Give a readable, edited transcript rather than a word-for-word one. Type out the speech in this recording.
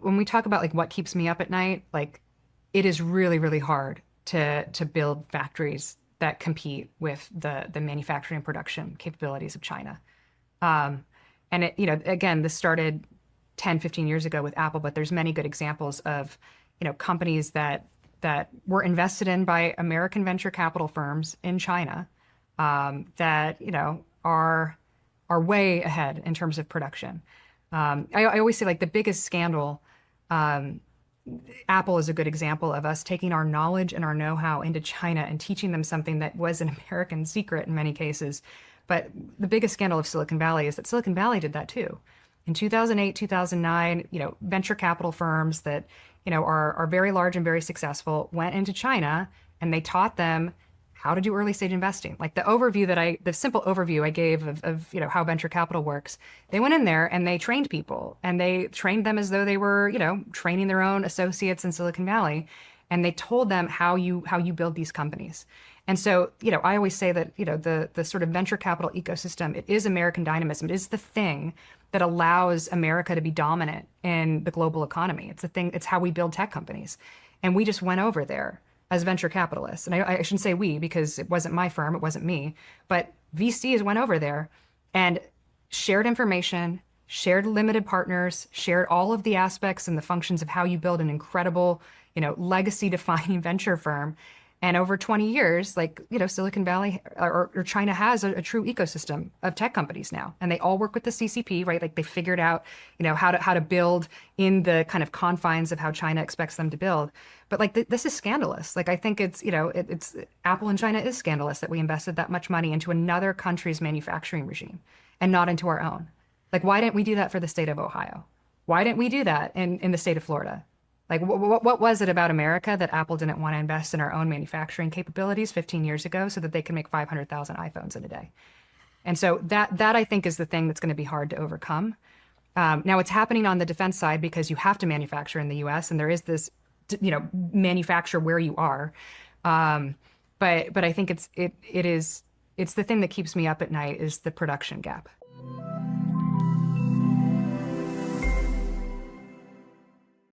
when we talk about like what keeps me up at night, like it is really, really hard to build factories that compete with the manufacturing and production capabilities of China. And it, again, this started 10, 15 years ago with Apple, but there's many good examples of, companies that were invested in by American venture capital firms in China, that, are way ahead in terms of production. I always say like the biggest scandal, Apple is a good example of us taking our knowledge and our know-how into China and teaching them something that was an American secret in many cases. But the biggest scandal of Silicon Valley is that Silicon Valley did that too. In 2008, 2009, venture capital firms that, are very large and very successful went into China and they taught them how to do early stage investing. Like the simple overview I gave of how venture capital works, they went in there and they trained people and they trained them as though they were, training their own associates in Silicon Valley. And they told them how you build these companies. And so, I always say that, the sort of venture capital ecosystem, it is American dynamism. It is the thing that allows America to be dominant in the global economy. It's the thing, it's how we build tech companies. And we just went over there as venture capitalists. And I shouldn't say we, because it wasn't my firm, it wasn't me, but VCs went over there and shared information, shared limited partners, shared all of the aspects and the functions of how you build an incredible, legacy-defining venture firm. And over 20 years, Silicon Valley or China has a true ecosystem of tech companies now, and they all work with the CCP, right? Like they figured out, how to build in the kind of confines of how China expects them to build. But this is scandalous. Like I think it's Apple in China is scandalous that we invested that much money into another country's manufacturing regime and not into our own. Like why didn't we do that for the state of Ohio? Why didn't we do that in the state of Florida? Like, what was it about America that Apple didn't want to invest in our own manufacturing capabilities 15 years ago so that they can make 500,000 iPhones in a day? And so that I think is the thing that's going to be hard to overcome. Now, it's happening on the defense side because you have to manufacture in the U.S. and there is this, manufacture where you are. But I think it's the thing that keeps me up at night is the production gap.